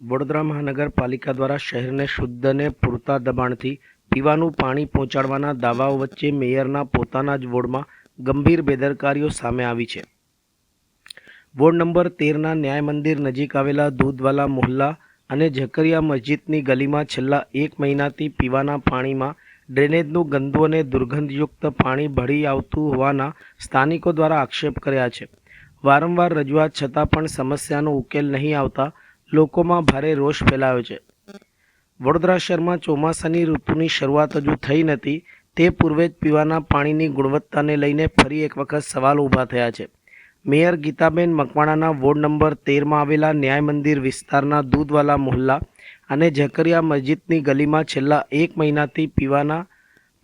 વડોદરા મહાનગરપાલિકા દ્વારા શહેરને શુદ્ધ અને પૂરતા દબાણથી પીવાનું પાણી પહોંચાડવાના દાવાઓ વચ્ચે મેયરના પોતાના જ વોર્ડમાં ગંભીર બેદરકારીઓ સામે આવી છે। વોર્ડ નંબર 13ના ન્યાય મંદિર નજીક આવેલા દૂધવાલા મોહલ્લા અને ઝકરિયા મસ્જિદની ગલીમાં છેલ્લા 1 મહિનાથી પીવાના પાણીમાં ડ્રેનેજનું ગંદુ અને દુર્ગંધયુક્ત પાણી ભળી આવતું હોવાના સ્થાનિકો દ્વારા આક્ષેપ કર્યા છે। વારંવાર રજૂઆત છતાં પણ સમસ્યાનો ઉકેલ નહીં આવતા લોકોમાં ભારે રોષ ફેલાયો છે। વડોદરા શહેરમાં ચોમાસાની ઋતુની શરૂઆત હજુ થઈ નથી તે પૂર્વે જ પીવાના પાણીની ગુણવત્તાને લઈને ફરી એક વખત સવાલ ઊભા થયા છે। મેયર ગીતાબેન મકવાણાના વોર્ડ નંબર 13માં આવેલા ન્યાય મંદિર વિસ્તારના દૂધવાલા મોહલ્લા અને ઝકરિયા મસ્જિદની ગલીમાં છેલ્લા 1 મહિનાથી પીવાના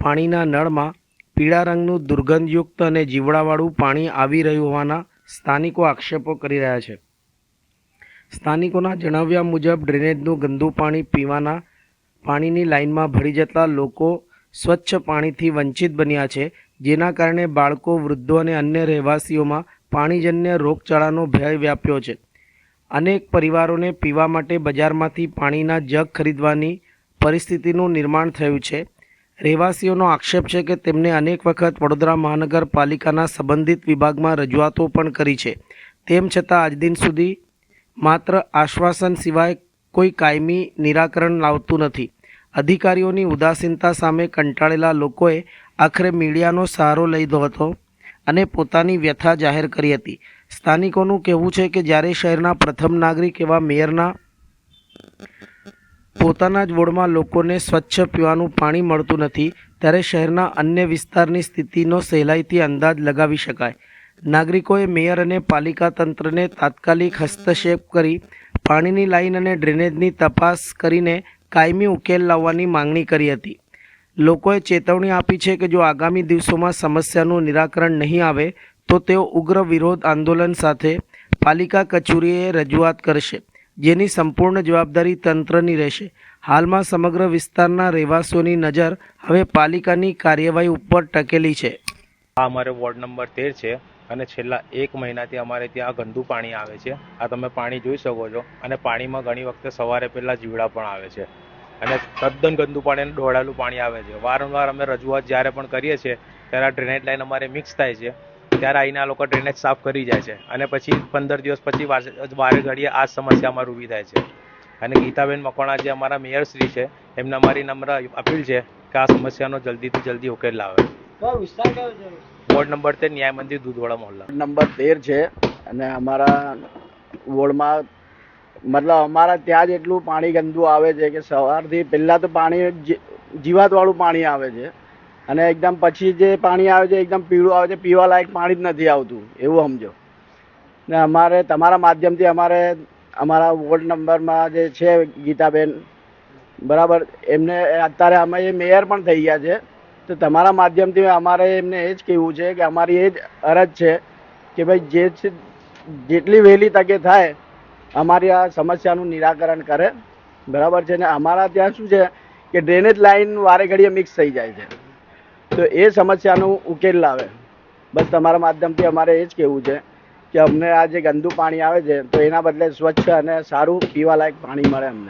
પાણીના નળમાં પીળા રંગનું દુર્ગંધયુક્ત અને જીવડાવાળું પાણી આવી રહ્યું હોવાના સ્થાનિકો આક્ષેપો કરી રહ્યા છે। સ્થાનિકોના જણાવ્યા મુજબ ડ્રેનેજનું ગંદુ પાણી પીવાના પાણીની લાઇનમાં ભળી જતા લોકો સ્વચ્છ પાણીથી વંચિત બન્યા છે, જેના કારણે બાળકો, વૃદ્ધો અને અન્ય રહેવાસીઓમાં પાણીજન્ય રોગચાળાનો ભય વ્યાપ્યો છે। અનેક પરિવારોને પીવા માટે બજારમાંથી પાણીના જગ ખરીદવાની પરિસ્થિતિનું નિર્માણ થયું છે। રહેવાસીઓનો આક્ષેપ છે કે તેમને અનેક વખત વડોદરા મહાનગરપાલિકાના સંબંધિત વિભાગમાં રજૂઆતો પણ કરી છે, તેમ છતાં આજ દિન સુધી માત્ર આશ્વાસન સિવાય કોઈ કાયમી નિરાકરણ લાવતું નથી। અધિકારીઓની ઉદાસીનતા સામે કંટાળેલા લોકોએ આખરે મીડિયાનો સહારો લીધો હતો અને પોતાની વ્યથા જાહેર કરી હતી। સ્થાનિકોનું કહેવું છે કે જ્યારે શહેરના પ્રથમ નાગરિક એવા મેયરના પોતાના જ વોર્ડમાં લોકોને સ્વચ્છ પીવાનું પાણી મળતું નથી, ત્યારે શહેરના અન્ય વિસ્તારની સ્થિતિનો સહેલાઈથી અંદાજ લગાવી શકાય। નાગરિકોએ મેયર અને પાલિકા તંત્રને તાત્કાલિક હસ્તક્ષેપ કરી પાણીની લાઈન અને ડ્રેનેજની તપાસ કરીને કાયમી ઉકેલ લાવવાની માંગણી કરી હતી। લોકોએ ચેતવણી આપી છે કે જો આગામી દિવસોમાં સમસ્યાનું નિરાકરણ નહીં આવે તો તેઓ ઉગ્ર વિરોધ આંદોલન સાથે પાલિકા કચેરીએ રજૂઆત કરશે, જેની સંપૂર્ણ જવાબદારી તંત્રની રહેશે। હાલમાં સમગ્ર વિસ્તારના રહેવાસીઓની નજર હવે પાલિકાની કાર્યવાહી ઉપર ટકેલી છે। આ અમારે વોર્ડ નંબર 13 છે અને છેલ્લા 1 મહિનાથી અમારે ત્યાં ગંદુ પાણી આવે છે। આ તમે પાણી જોઈ શકો છો અને પાણીમાં ઘણી વખતે સવારે પહેલાં જીવડા પણ આવે છે અને તદ્દન ગંદુ પાણી અને ડોળાલું પાણી આવે છે। વારંવાર અમે રજૂઆત જ્યારે પણ કરીએ છીએ ત્યારે ડ્રેનેજ લાઈન અમારે મિક્સ થાય છે, ત્યારે આવીને આ લોકો ડ્રેનેજ સાફ કરી જાય છે અને પછી 15 દિવસ પછી વારે ઘડીએ આ સમસ્યા અમારી ઊભી થાય છે। અને ગીતાબેન મકવાણા જે અમારા મેયર શ્રી છે, એમને અમારી નમ્ર અપીલ છે કે આ સમસ્યાનો જલ્દીથી જલ્દી ઉકેલ લાવે। વિસ્તાર કયો છે? વોર્ડ નંબર 13 ન્યાય મંદિર દૂધવાળા મોહલ્લા નંબર 13 છે અને અમારા વોર્ડમાં મતલબ અમારા ત્યાં જ એટલું પાણી ગંદુ આવે છે કે સવારથી પહેલાં તો પાણી જીવાતવાળું પાણી આવે છે અને એકદમ પછી જે પાણી આવે છે એકદમ પીળું આવે છે, પીવા લાયક પાણી જ નથી આવતું એવું સમજો ને। અમારે તમારા માધ્યમથી અમારા વોર્ડ નંબરમાં જે છે ગીતાબેન, બરાબર, એમને અત્યારે અમે એ મેયર પણ થઈ ગયા છે, તો તમારા માધ્યમથી અમારે એમને એ જ કહેવું છે કે અમારી એ જ અરજ છે કે ભાઈ જેટલી વહેલી તકે થાય અમારી આ સમસ્યાનું નિરાકરણ કરે, બરાબર છે ને। અમારા ત્યાં શું છે કે ડ્રેનેજ લાઈન વારે ઘડીએ મિક્સ થઈ જાય છે, તો એ સમસ્યાનું ઉકેલ લાવે। બસ તમારા માધ્યમથી અમારે એ જ કહેવું છે કે અમને આ જે ગંદુ પાણી આવે છે તો એના બદલે સ્વચ્છ અને સારું પીવાલાયક પાણી મળે અમને।